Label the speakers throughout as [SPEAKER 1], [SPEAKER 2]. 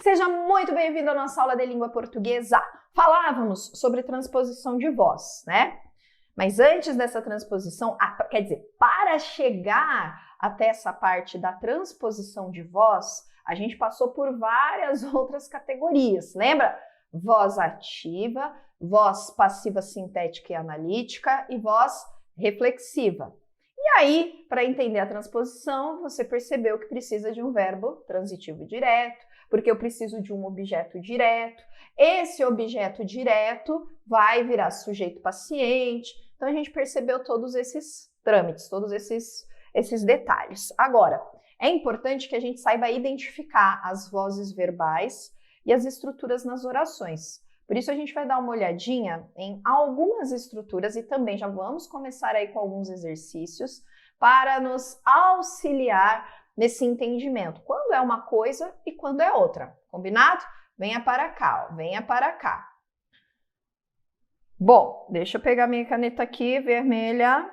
[SPEAKER 1] Seja muito bem-vindo à nossa aula de língua portuguesa. Falávamos sobre transposição de voz, né? Mas antes dessa transposição, quer dizer, para chegar até essa parte da transposição de voz, a gente passou por várias outras categorias, lembra? Voz ativa, voz passiva sintética e analítica e voz reflexiva. E aí, para entender a transposição, você percebeu que precisa de um verbo transitivo direto, porque eu preciso de um objeto direto. Esse objeto direto vai virar sujeito paciente. Então, a gente percebeu todos esses trâmites, todos esses detalhes. Agora, é importante que a gente saiba identificar as vozes verbais e as estruturas nas orações. Por isso, a gente vai dar uma olhadinha em algumas estruturas e também já vamos começar aí com alguns exercícios para nos auxiliar nesse entendimento. Quando é uma coisa e quando é outra. Combinado? Venha para cá, ó, venha para cá. Bom, deixa eu pegar minha caneta aqui, vermelha.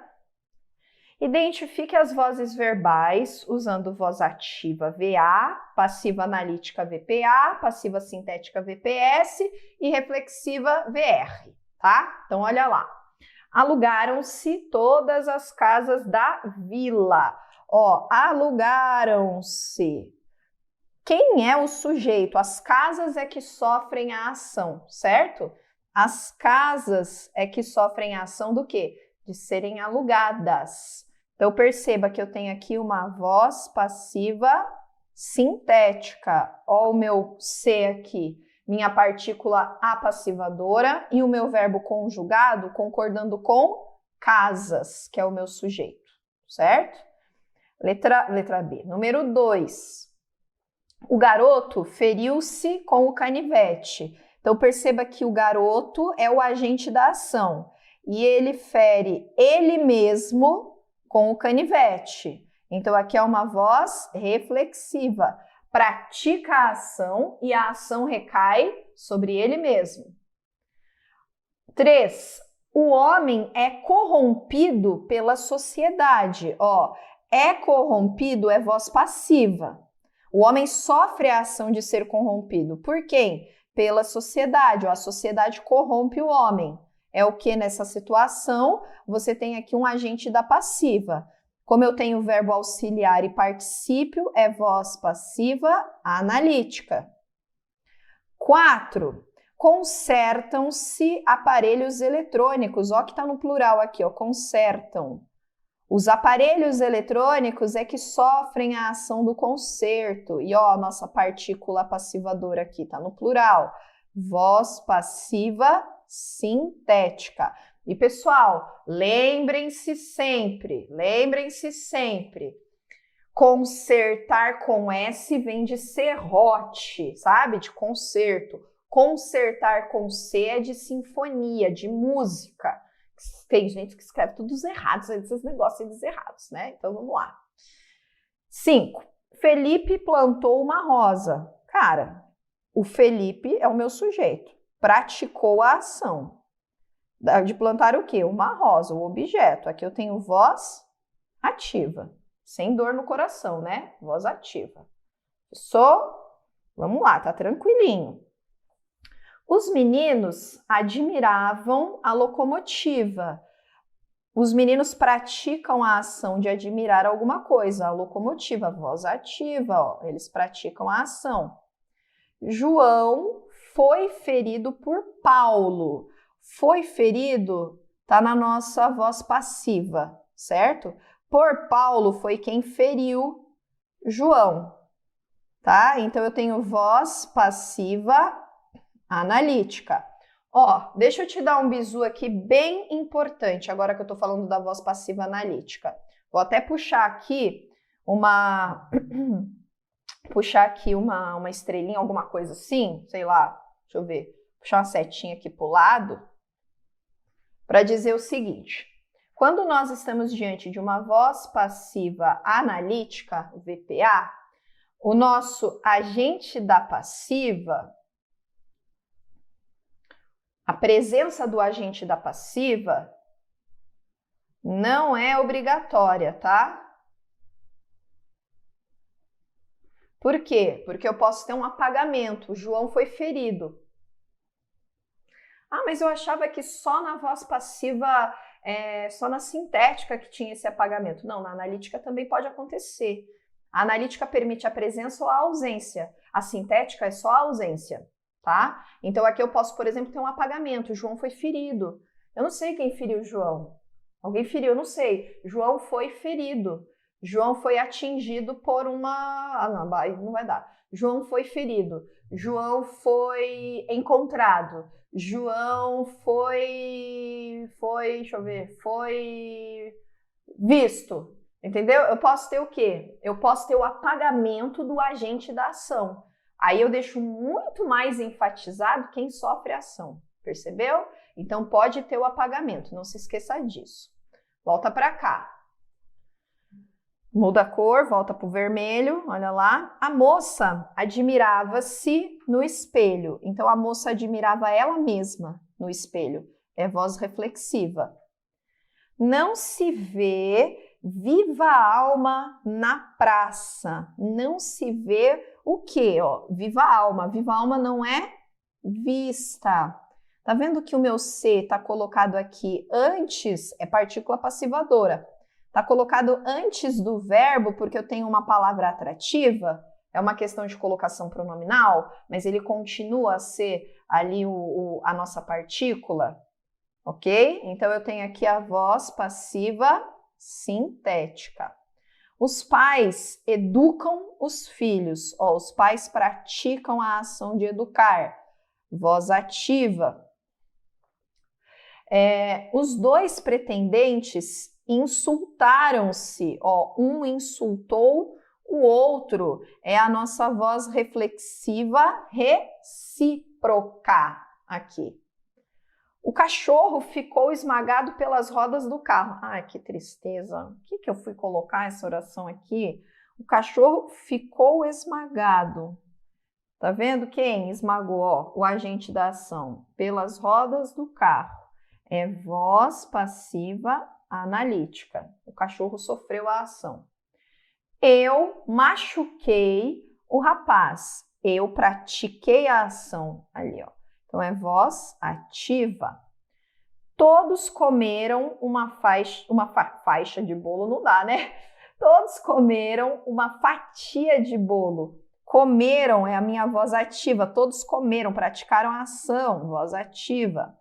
[SPEAKER 1] Identifique as vozes verbais usando voz ativa VA, passiva analítica VPA, passiva sintética VPS e reflexiva VR, tá? Então, olha lá. Alugaram-se todas as casas da vila. Ó, alugaram-se. Quem é o sujeito? As casas é que sofrem a ação, certo? As casas é que sofrem a ação do quê? De serem alugadas. Então, perceba que eu tenho aqui uma voz passiva sintética. Ó o meu C aqui, minha partícula apassivadora e o meu verbo conjugado concordando com casas, que é o meu sujeito, certo? Letra B. Número 2. O garoto feriu-se com o canivete. Então, perceba que o garoto é o agente da ação e ele fere ele mesmo com o canivete. Então, aqui é uma voz reflexiva. Pratica a ação e a ação recai sobre ele mesmo. 3. O homem é corrompido pela sociedade. Ó, é corrompido é voz passiva. O homem sofre a ação de ser corrompido. Por quem? Pela sociedade. Ó, a sociedade corrompe o homem. É o que nessa situação? Você tem aqui um agente da passiva. Como eu tenho verbo auxiliar e particípio, é voz passiva analítica. 4. Consertam-se aparelhos eletrônicos. Ó, que está no plural aqui, ó, consertam. Os aparelhos eletrônicos é que sofrem a ação do conserto. E ó, a nossa partícula passivadora aqui está no plural. Voz passiva sintética. E pessoal, lembrem-se sempre, consertar com S vem de serrote, sabe? De concerto. Consertar com C é de sinfonia, de música. Tem gente que escreve todos errados, esses negócios errados, né? Então vamos lá. 5. Felipe plantou uma rosa. Cara, o Felipe é o meu sujeito. Praticou a ação. De plantar o quê? Uma rosa, o objeto. Aqui eu tenho voz ativa. Sem dor no coração, né? Voz ativa. Vamos lá, tá tranquilinho. Os meninos admiravam a locomotiva. Os meninos praticam a ação de admirar alguma coisa. A locomotiva, voz ativa, ó, eles praticam a ação. João foi ferido por Paulo. Foi ferido tá na nossa voz passiva, certo? Por Paulo foi quem feriu João, tá? Então eu tenho voz passiva analítica. Ó, deixa eu te dar um bizu aqui bem importante, agora que eu tô falando da voz passiva analítica. Vou até puxar aqui uma estrelinha, alguma coisa assim, sei lá, deixa eu ver, puxar uma setinha aqui pro lado, para dizer o seguinte: quando nós estamos diante de uma voz passiva analítica, VPA, o nosso agente da passiva, a presença do agente da passiva não é obrigatória, tá? Por quê? Porque eu posso ter um apagamento. O João foi ferido. Ah, mas eu achava que só na voz passiva, só na sintética que tinha esse apagamento. Não, na analítica também pode acontecer. A analítica permite a presença ou a ausência. A sintética é só a ausência, tá? Então aqui eu posso, por exemplo, ter um apagamento. O João foi ferido. Eu não sei quem feriu o João. Alguém feriu, eu não sei. João foi ferido. João foi atingido por uma... Ah, não vai dar. João foi ferido. João foi encontrado. João foi... Deixa eu ver. Foi visto. Entendeu? Eu posso ter o quê? Eu posso ter o apagamento do agente da ação. Aí eu deixo muito mais enfatizado quem sofre a ação. Percebeu? Então pode ter o apagamento. Não se esqueça disso. Volta para cá. Muda a cor, volta para o vermelho, olha lá. A moça admirava-se no espelho. Então, a moça admirava ela mesma no espelho. É voz reflexiva. Não se vê viva alma na praça. Não se vê o quê? Ó, viva alma. Viva alma não é vista. Tá vendo que o meu C está colocado aqui antes? É partícula passivadora. Está colocado antes do verbo porque eu tenho uma palavra atrativa, é uma questão de colocação pronominal, mas ele continua a ser ali a nossa partícula, ok? Então eu tenho aqui a voz passiva sintética. Os pais educam os filhos, ó, os pais praticam a ação de educar, voz ativa. Os dois pretendentes insultaram-se, ó, um insultou o outro, é a nossa voz reflexiva recíproca aqui. O cachorro ficou esmagado pelas rodas do carro. Ai, que tristeza. O que eu fui colocar essa oração aqui? O cachorro ficou esmagado. Tá vendo quem esmagou? Ó, o agente da ação. Pelas rodas do carro. É voz passiva analítica. O cachorro sofreu a ação. Eu machuquei o rapaz. Eu pratiquei a ação ali, ó. Então é voz ativa. Todos comeram uma faixa de bolo, não dá, né? Todos comeram uma fatia de bolo. Comeram é a minha voz ativa. Todos comeram, praticaram a ação, voz ativa.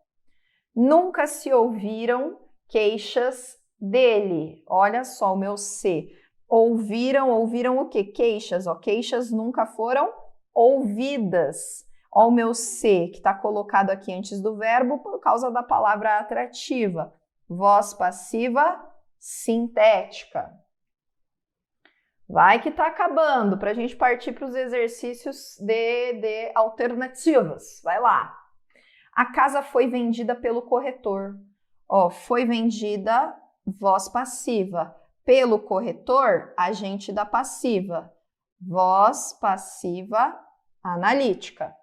[SPEAKER 1] Nunca se ouviram queixas dele. Olha só o meu C. Ouviram o quê? Queixas. Ó, queixas nunca foram ouvidas. Ó, o meu C, que está colocado aqui antes do verbo por causa da palavra atrativa. Voz passiva sintética. Vai que está acabando, para a gente partir para os exercícios de alternativas. Vai lá. A casa foi vendida pelo corretor. Ó, foi vendida, voz passiva. Pelo corretor, agente da passiva. Voz passiva analítica.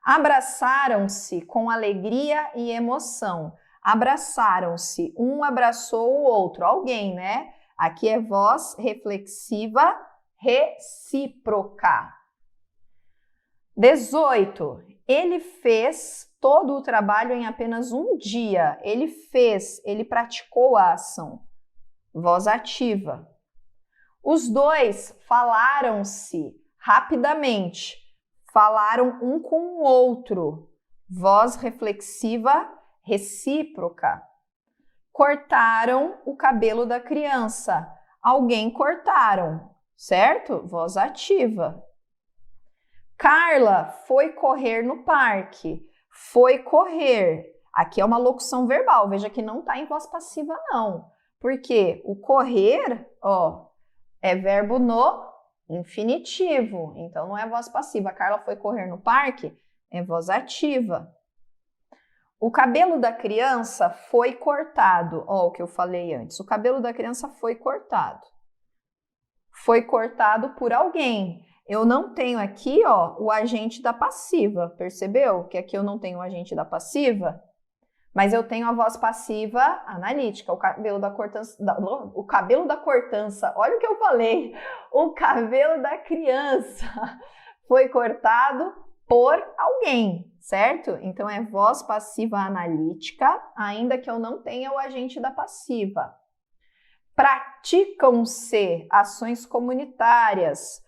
[SPEAKER 1] Abraçaram-se com alegria e emoção. Abraçaram-se, um abraçou o outro, alguém, né? Aqui é voz reflexiva recíproca. 18. Ele fez todo o trabalho em apenas um dia. Ele praticou a ação. Voz ativa. Os dois falaram-se rapidamente. Falaram um com o outro. Voz reflexiva recíproca. Cortaram o cabelo da criança. Alguém cortaram, certo? Voz ativa. Carla foi correr no parque. Foi correr. Aqui é uma locução verbal. Veja que não está em voz passiva, não. Porque o correr, ó, é verbo no infinitivo. Então, não é voz passiva. A Carla foi correr no parque, é voz ativa. O cabelo da criança foi cortado. Ó, o que eu falei antes. O cabelo da criança foi cortado. Foi cortado por alguém. Eu não tenho aqui, ó, o agente da passiva. Percebeu que aqui eu não tenho o agente da passiva? Mas eu tenho a voz passiva analítica, o cabelo da cortança, olha o que eu falei, o cabelo da criança foi cortado por alguém, certo? Então é voz passiva analítica, ainda que eu não tenha o agente da passiva. Praticam-se ações comunitárias.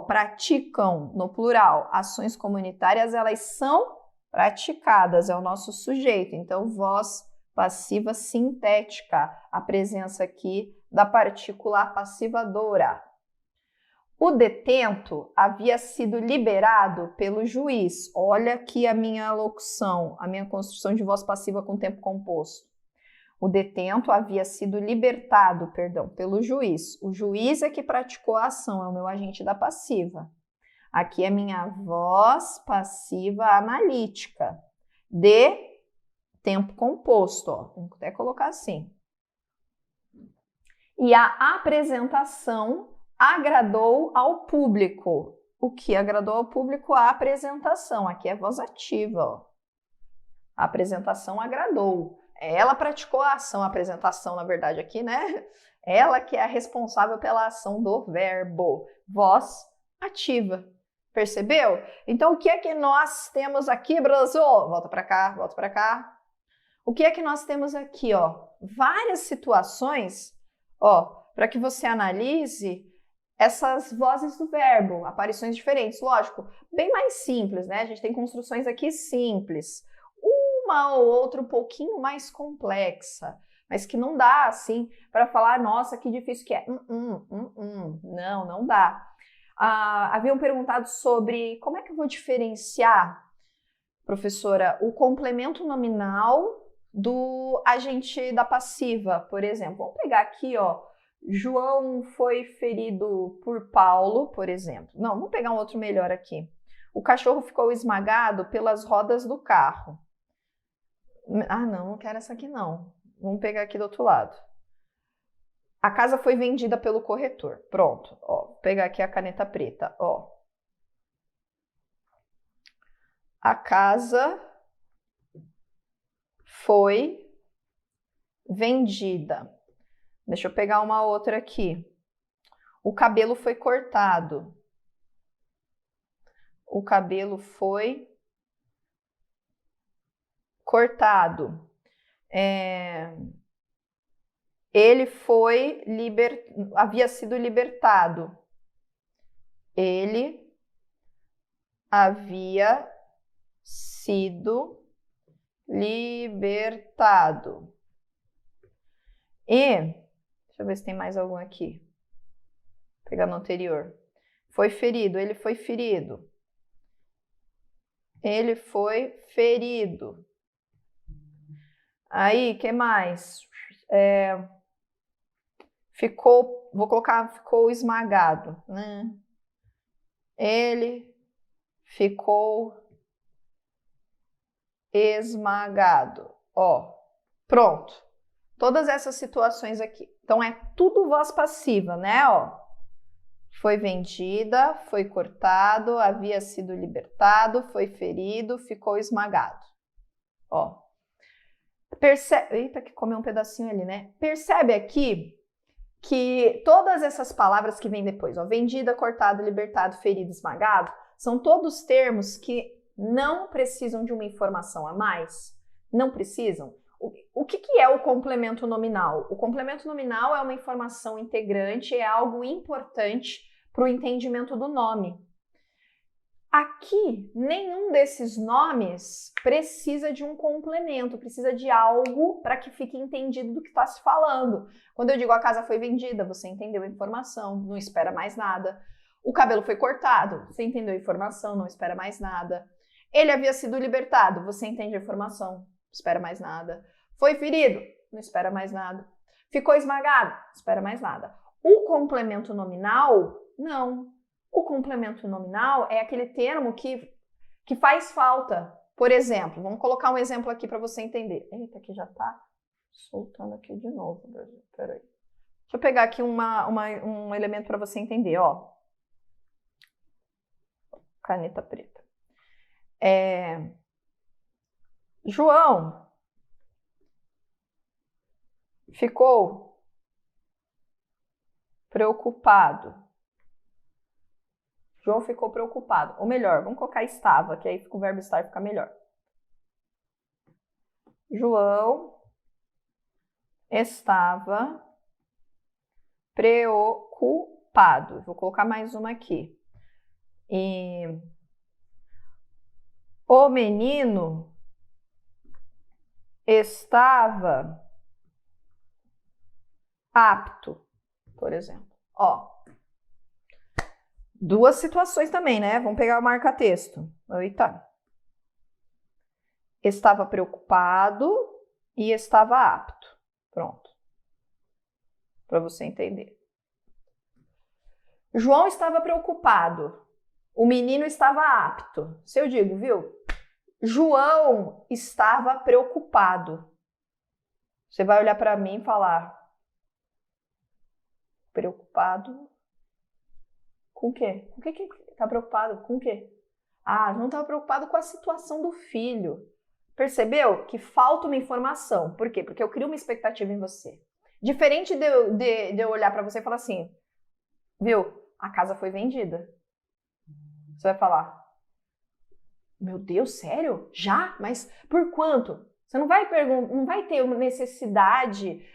[SPEAKER 1] Praticam, no plural, ações comunitárias, elas são praticadas, é o nosso sujeito. Então, voz passiva sintética, a presença aqui da partícula passivadora. O detento havia sido liberado pelo juiz. Olha aqui a minha locução, a minha construção de voz passiva com tempo composto. O detento havia sido libertado, pelo juiz. O juiz é que praticou a ação, é o meu agente da passiva. Aqui é minha voz passiva analítica de tempo composto, ó. Vamos até colocar assim. E a apresentação agradou ao público. O que agradou ao público? A apresentação. Aqui é voz ativa, ó. A apresentação agradou. Ela praticou a ação, a apresentação, na verdade, aqui, né? Ela que é a responsável pela ação do verbo. Voz ativa. Percebeu? Então, o que é que nós temos aqui, Brasil? Volta para cá, volta para cá. O que é que nós temos aqui, ó? Várias situações, ó, para que você analise essas vozes do verbo, aparições diferentes. Lógico, bem mais simples, né? A gente tem construções aqui simples. Uma ou outra um pouquinho mais complexa, mas que não dá, assim, para falar, nossa, que difícil que é. Não dá. Haviam perguntado sobre como é que eu vou diferenciar, professora, o complemento nominal do agente da passiva, por exemplo. Vamos pegar aqui, ó, João foi ferido por Paulo, por exemplo. Não, vamos pegar um outro melhor aqui. O cachorro ficou esmagado pelas rodas do carro. Não quero essa aqui não. Vamos pegar aqui do outro lado. A casa foi vendida pelo corretor. Pronto, ó. Vou pegar aqui a caneta preta, ó. A casa foi vendida. Deixa eu pegar uma outra aqui. O cabelo foi cortado. O cabelo foi cortado. Ele foi havia sido libertado. Ele havia sido libertado. E, deixa eu ver se tem mais algum aqui. Vou pegar no anterior. Foi ferido, ele foi ferido. Ele foi ferido. Aí, o que mais? Ficou esmagado, né? Ele ficou esmagado. Ó, pronto. Todas essas situações aqui. Então, é tudo voz passiva, né? Ó, foi vendida, foi cortado, havia sido libertado, foi ferido, ficou esmagado. Ó. Eita, que comeu um pedacinho ali, né? Percebe aqui que todas essas palavras que vêm depois, ó, vendida, cortado, libertado, ferido, esmagado, são todos termos que não precisam de uma informação a mais. Não precisam. O que é o complemento nominal? O complemento nominal é uma informação integrante, é algo importante para o entendimento do nome. Aqui, nenhum desses nomes precisa de um complemento, precisa de algo para que fique entendido do que está se falando. Quando eu digo a casa foi vendida, você entendeu a informação, não espera mais nada. O cabelo foi cortado, você entendeu a informação, não espera mais nada. Ele havia sido libertado, você entende a informação, não espera mais nada. Foi ferido, não espera mais nada. Ficou esmagado, não espera mais nada. O complemento nominal, não. O complemento nominal é aquele termo que faz falta. Por exemplo, vamos colocar um exemplo aqui para você entender. Eita, aqui já está soltando aqui de novo. Peraí. Deixa eu pegar aqui um elemento para você entender, ó. Caneta preta. João ficou preocupado. João ficou preocupado. Ou melhor, vamos colocar estava, que aí o verbo estar fica melhor. João estava preocupado. Vou colocar mais uma aqui. E o menino estava apto, por exemplo. Ó, duas situações também, né? Vamos pegar o marca-texto. Eita. Estava preocupado e estava apto. Pronto. Para você entender. João estava preocupado. O menino estava apto. Se eu digo, viu? João estava preocupado. Você vai olhar para mim e falar: preocupado com o quê? Com o que tá preocupado? Com o quê? Ah, não estava preocupado com a situação do filho. Percebeu que falta uma informação? Por quê? Porque eu crio uma expectativa em você. Diferente de eu olhar para você e falar assim: viu? A casa foi vendida. Você vai falar: meu Deus, sério? Já? Mas por quanto? Você não vai ter uma necessidade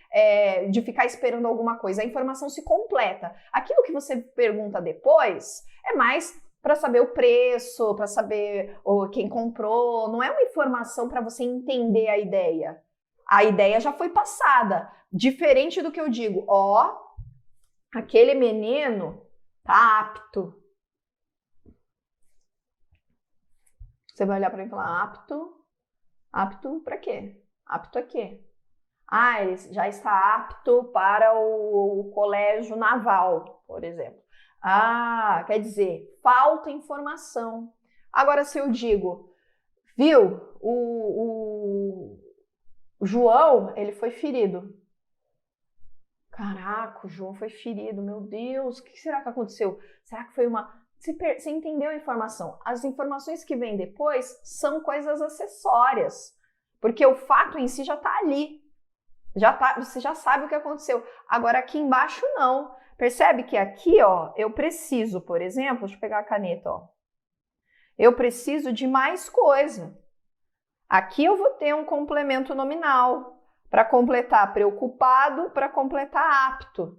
[SPEAKER 1] de ficar esperando alguma coisa. A informação se completa. Aquilo que você pergunta depois é mais para saber o preço, para saber quem comprou. Não é uma informação para você entender a ideia. A ideia já foi passada. Diferente do que eu digo: ó, aquele menino tá apto. Você vai olhar para mim e falar: apto? Apto para quê? Apto a quê? Ah, ele já está apto para o colégio naval, por exemplo. Ah, quer dizer, falta informação. Agora, se eu digo, viu, o João, ele foi ferido. Caraca, o João foi ferido, meu Deus, o que será que aconteceu? Será que foi uma... Você entendeu a informação? As informações que vêm depois são coisas acessórias, porque o fato em si já está ali. Você já sabe o que aconteceu. Agora aqui embaixo não. Percebe que aqui, ó, eu preciso, por exemplo, deixa eu pegar a caneta, ó. Eu preciso de mais coisa. Aqui eu vou ter um complemento nominal para completar preocupado, para completar apto.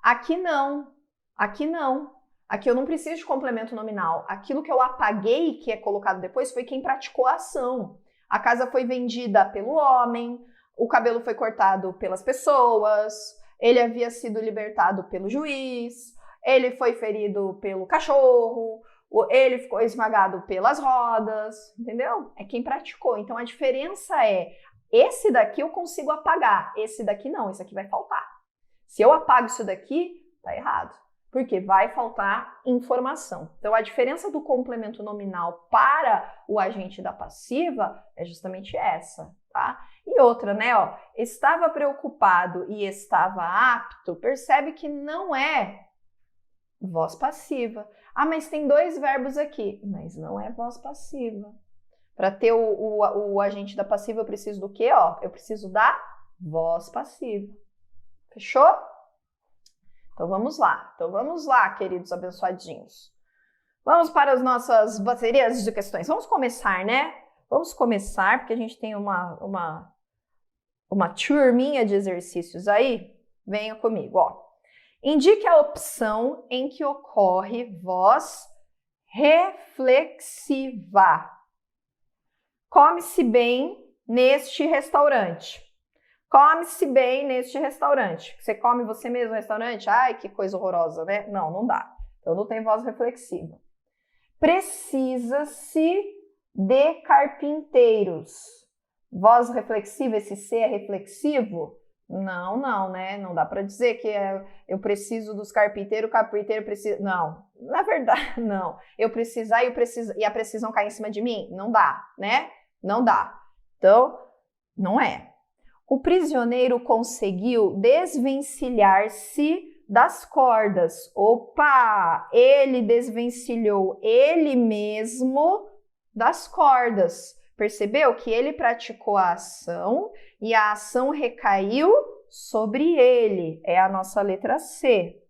[SPEAKER 1] Aqui não. Aqui não. Aqui eu não preciso de complemento nominal. Aquilo que eu apaguei, que é colocado depois, foi quem praticou a ação. A casa foi vendida pelo homem, o cabelo foi cortado pelas pessoas, ele havia sido libertado pelo juiz, ele foi ferido pelo cachorro, ele ficou esmagado pelas rodas, entendeu? É quem praticou. Então a diferença é, esse daqui eu consigo apagar, esse daqui não, esse aqui vai faltar. Se eu apago isso daqui, tá errado. Porque vai faltar informação. Então, a diferença do complemento nominal para o agente da passiva é justamente essa, tá? E outra, né, ó, estava preocupado e estava apto, percebe que não é voz passiva. Ah, mas tem dois verbos aqui, mas não é voz passiva. Para ter o agente da passiva, eu preciso do quê, ó? Eu preciso da voz passiva. Fechou? Então vamos lá, queridos abençoadinhos. Vamos para as nossas baterias de questões. Vamos começar, né? Vamos começar, porque a gente tem uma turminha de exercícios aí. Venha comigo, ó. Indique a opção em que ocorre voz reflexiva. Come-se bem neste restaurante. Come-se bem neste restaurante. Você come você mesmo no restaurante? Ai, que coisa horrorosa, né? Não, não dá. Então não tem voz reflexiva. Precisa-se de carpinteiros. Voz reflexiva, esse C é reflexivo? Não, né? Não dá para dizer que eu preciso dos carpinteiros, o carpinteiro precisa... Não, na verdade, não. Eu precisar e a precisão cair em cima de mim? Não dá, né? Não dá. Então, não é. O prisioneiro conseguiu desvencilhar-se das cordas. Opa! Ele desvencilhou ele mesmo das cordas. Percebeu que ele praticou a ação e a ação recaiu sobre ele. É a nossa letra C.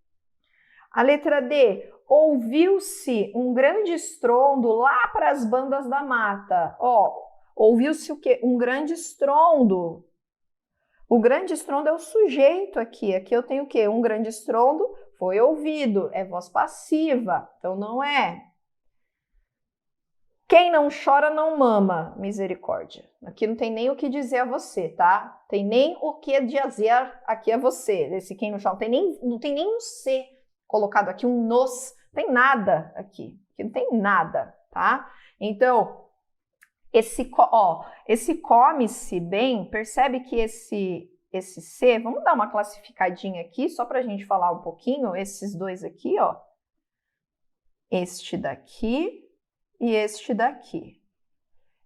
[SPEAKER 1] A letra D, ouviu-se um grande estrondo lá para as bandas da mata. Ó, ouviu-se o quê? Um grande estrondo. O grande estrondo é o sujeito aqui. Aqui eu tenho o quê? Um grande estrondo foi ouvido. É voz passiva, então não é. Quem não chora não mama, misericórdia. Aqui não tem nem o que dizer a você, tá? Tem nem o que dizer aqui a você. Esse quem não chora, não tem nem um C colocado aqui, um nos, tem nada aqui. Aqui não tem nada, tá? Então, esse come-se bem, percebe que esse C, vamos dar uma classificadinha aqui, só para a gente falar um pouquinho, esses dois aqui, ó. Este daqui e este daqui.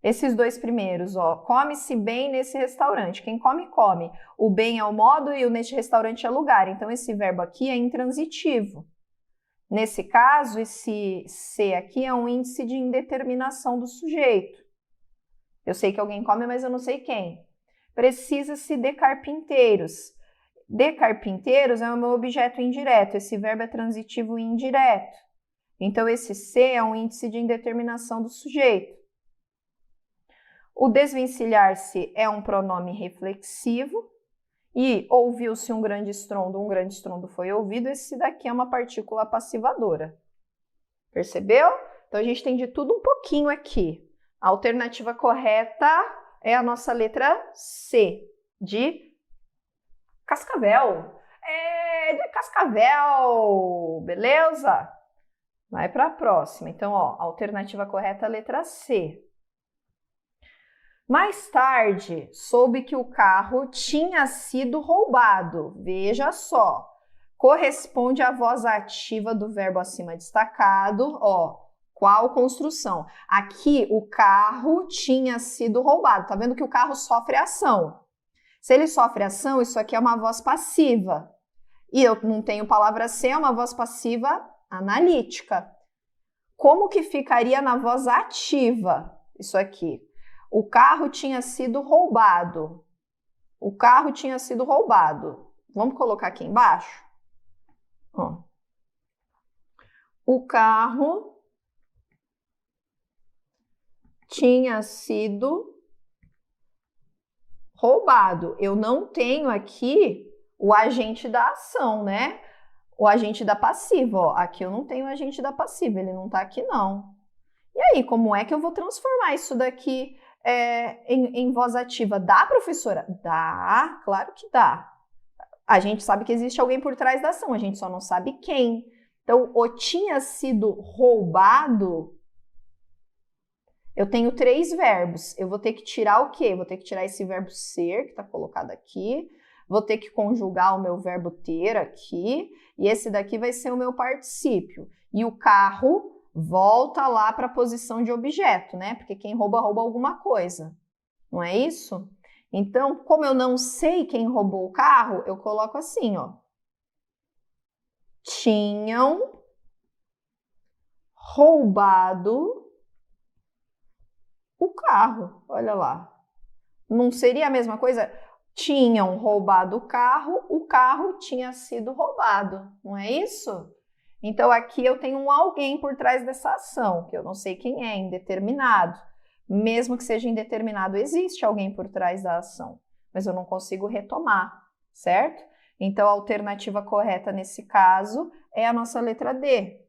[SPEAKER 1] Esses dois primeiros, ó, come-se bem nesse restaurante. Quem come, come. O bem é o modo e o neste restaurante é lugar. Então, esse verbo aqui é intransitivo. Nesse caso, esse C aqui é um índice de indeterminação do sujeito. Eu sei que alguém come, mas eu não sei quem. Precisa-se de carpinteiros. De carpinteiros é o meu objeto indireto. Esse verbo é transitivo e indireto. Então, esse C é um índice de indeterminação do sujeito. O desvencilhar-se é um pronome reflexivo. E ouviu-se um grande estrondo foi ouvido. Esse daqui é uma partícula passivadora. Percebeu? Então, a gente tem de tudo um pouquinho aqui. A alternativa correta é a nossa letra C, de Cascavel. É de Cascavel, beleza? Vai para a próxima. Então, ó, a alternativa correta é a letra C. Mais tarde, soube que o carro tinha sido roubado. Veja só. Corresponde à voz ativa do verbo acima destacado. Ó, qual construção? Aqui, o carro tinha sido roubado. Tá vendo que o carro sofre ação. Se ele sofre ação, isso aqui é uma voz passiva. E eu não tenho palavra C, é uma voz passiva analítica. Como que ficaria na voz ativa isso aqui? O carro tinha sido roubado. O carro tinha sido roubado. Vamos colocar aqui embaixo? Ó. O carro tinha sido roubado. Eu não tenho aqui o agente da ação, né? O agente da passiva, ó. Aqui eu não tenho o agente da passiva, ele não tá aqui não. E aí, como é que eu vou transformar isso daqui em voz ativa? Dá, professora? Dá, claro que dá. A gente sabe que existe alguém por trás da ação, a gente só não sabe quem. Então, o tinha sido roubado, eu tenho 3 verbos. Eu vou ter que tirar o quê? Vou ter que tirar esse verbo ser, que está colocado aqui. Vou ter que conjugar o meu verbo ter aqui. E esse daqui vai ser o meu particípio. E o carro volta lá para a posição de objeto, né? Porque quem rouba, rouba alguma coisa. Não é isso? Então, como eu não sei quem roubou o carro, eu coloco assim, ó. Tinham roubado o carro. Olha lá. Não seria a mesma coisa? Tinham roubado o carro tinha sido roubado. Não é isso? Então, aqui eu tenho um alguém por trás dessa ação, que eu não sei quem é, indeterminado. Mesmo que seja indeterminado, existe alguém por trás da ação, mas eu não consigo retomar, certo? Então, a alternativa correta nesse caso é a nossa letra D.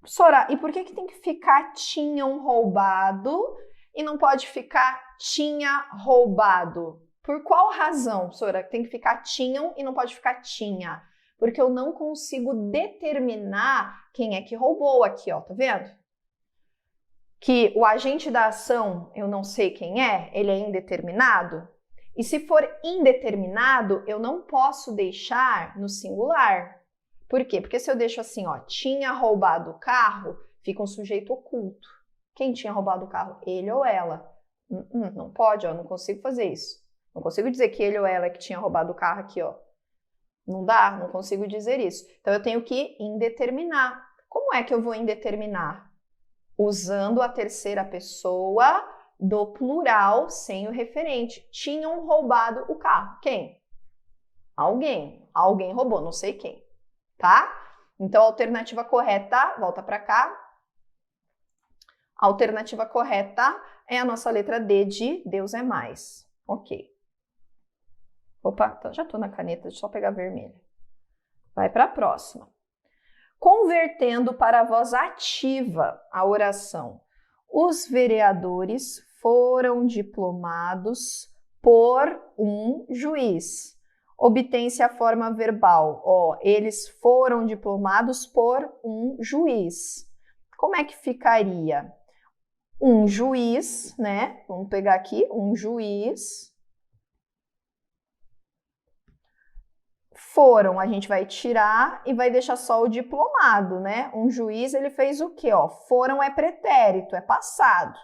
[SPEAKER 1] Professora, e por que tem que ficar tinham roubado e não pode ficar tinha roubado? Por qual razão, professora, tem que ficar tinham e não pode ficar tinha? Porque eu não consigo determinar quem é que roubou aqui, ó, tá vendo? Que o agente da ação, eu não sei quem é, ele é indeterminado. E se for indeterminado, eu não posso deixar no singular. Por quê? Porque se eu deixo assim, ó, tinha roubado o carro, fica um sujeito oculto. Quem tinha roubado o carro? Ele ou ela? Não pode, ó, não consigo fazer isso. Não consigo dizer que ele ou ela é que tinha roubado o carro aqui, ó. Não dá, não consigo dizer isso. Então, eu tenho que indeterminar. Como é que eu vou indeterminar? Usando a terceira pessoa do plural sem o referente. Tinham roubado o carro. Quem? Alguém. Alguém roubou, não sei quem. Tá? Então, a alternativa correta, volta para cá. A alternativa correta é a nossa letra D de Deus é mais. Ok. Opa, então já tô na caneta, deixa eu só pegar a vermelha. Vai para a próxima. Convertendo para a voz ativa a oração. Os vereadores foram diplomados por um juiz. Obtém-se a forma verbal. Ó, eles foram diplomados por um juiz. Como é que ficaria? Um juiz, né? Vamos pegar aqui, um juiz. Foram, a gente vai tirar e vai deixar só o diplomado, né? Um juiz, ele fez o quê? Ó, foram é pretérito, é passado.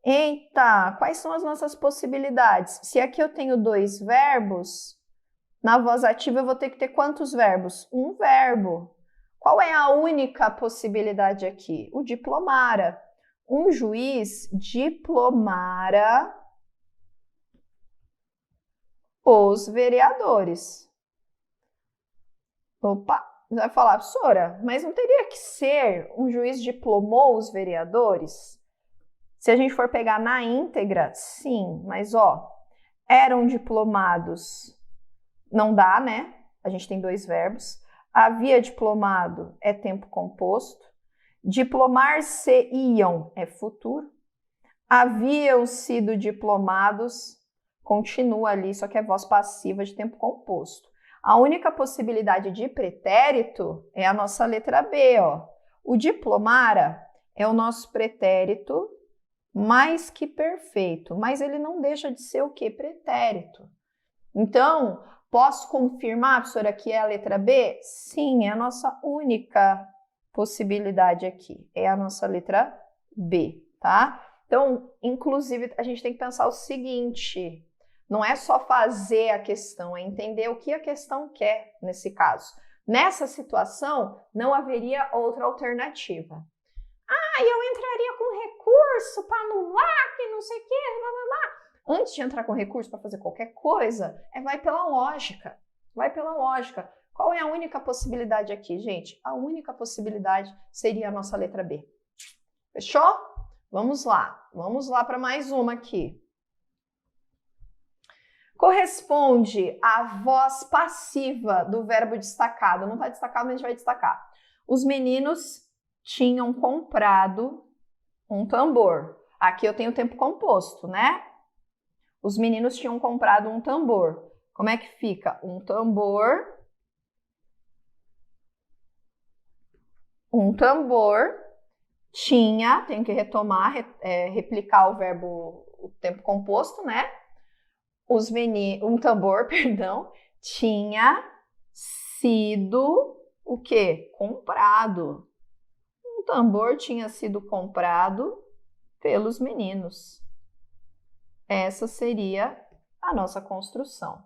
[SPEAKER 1] Eita, quais são as nossas possibilidades? Se aqui eu tenho dois verbos, na voz ativa eu vou ter que ter quantos verbos? Um verbo. Qual é a única possibilidade aqui? O diplomara. Um juiz diplomara os vereadores. Opa, você vai falar, professora, mas não teria que ser um juiz diplomou os vereadores? Se a gente for pegar na íntegra, sim, mas ó, eram diplomados, não dá, né? A gente tem dois verbos. Havia diplomado é tempo composto. Diplomar-se-iam é futuro. Haviam sido diplomados, continua ali, só que é voz passiva de tempo composto. A única possibilidade de pretérito é a nossa letra B, ó. O diplomara é o nosso pretérito mais que perfeito, mas ele não deixa de ser o quê? Pretérito. Então, posso confirmar, professora, que é a letra B? Sim, é a nossa única possibilidade aqui. É a nossa letra B, tá? Então, inclusive, a gente tem que pensar o seguinte: não é só fazer a questão, é entender o que a questão quer nesse caso. Nessa situação, não haveria outra alternativa. Ah, eu entraria com recurso para anular, que não sei o que, blá, blá, blá. Antes de entrar com recurso para fazer qualquer coisa, vai pela lógica. Vai pela lógica. Qual é a única possibilidade aqui, gente? A única possibilidade seria a nossa letra B. Fechou? Vamos lá para mais uma aqui. Corresponde à voz passiva do verbo destacado. Não está destacado, mas a gente vai destacar. Os meninos tinham comprado um tambor. Aqui eu tenho o tempo composto, né? Os meninos tinham comprado um tambor. Como é que fica? Um tambor. Um tambor tinha, tenho que retomar, replicar o verbo, o tempo composto, né? Um tambor, perdão, tinha sido o quê? Comprado. Um tambor tinha sido comprado pelos meninos. Essa seria a nossa construção.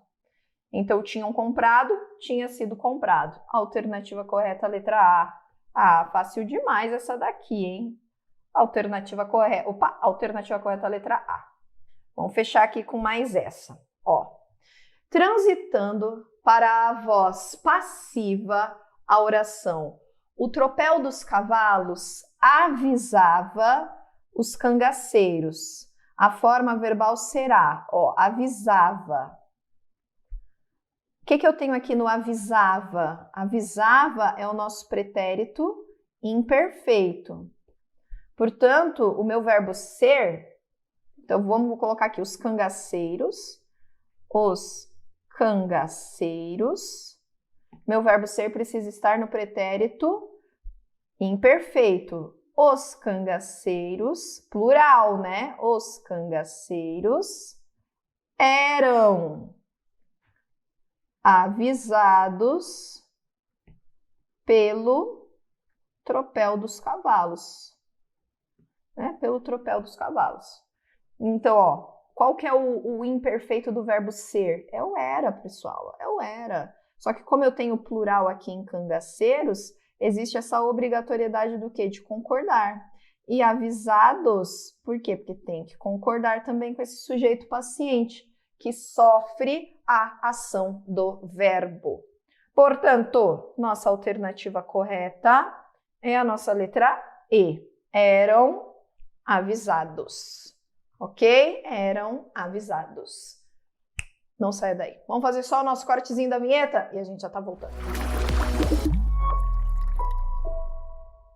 [SPEAKER 1] Então, tinham comprado, tinha sido comprado. Alternativa correta, letra A. Ah, fácil demais essa daqui, hein? Alternativa correta. Opa, alternativa correta, letra A. Vamos fechar aqui com mais essa. Ó, transitando para a voz passiva a oração. O tropel dos cavalos avisava os cangaceiros. A forma verbal será, ó, avisava. O que eu tenho aqui no avisava? Avisava é o nosso pretérito imperfeito. Portanto, o meu verbo ser, então vamos colocar aqui os cangaceiros. Os cangaceiros. Meu verbo ser precisa estar no pretérito imperfeito. Os cangaceiros, plural, né? Os cangaceiros eram avisados pelo tropel dos cavalos, né? Pelo tropel dos cavalos. Então, ó, qual que é o imperfeito do verbo ser? É o era, pessoal, é o era. Só que como eu tenho plural aqui em cangaceiros, existe essa obrigatoriedade do quê? De concordar. E avisados, por quê? Porque tem que concordar também com esse sujeito paciente, que sofre a ação do verbo. Portanto, nossa alternativa correta é a nossa letra E. Eram avisados. Ok? Eram avisados. Não saia daí. Vamos fazer só o nosso cortezinho da vinheta e a gente já tá voltando.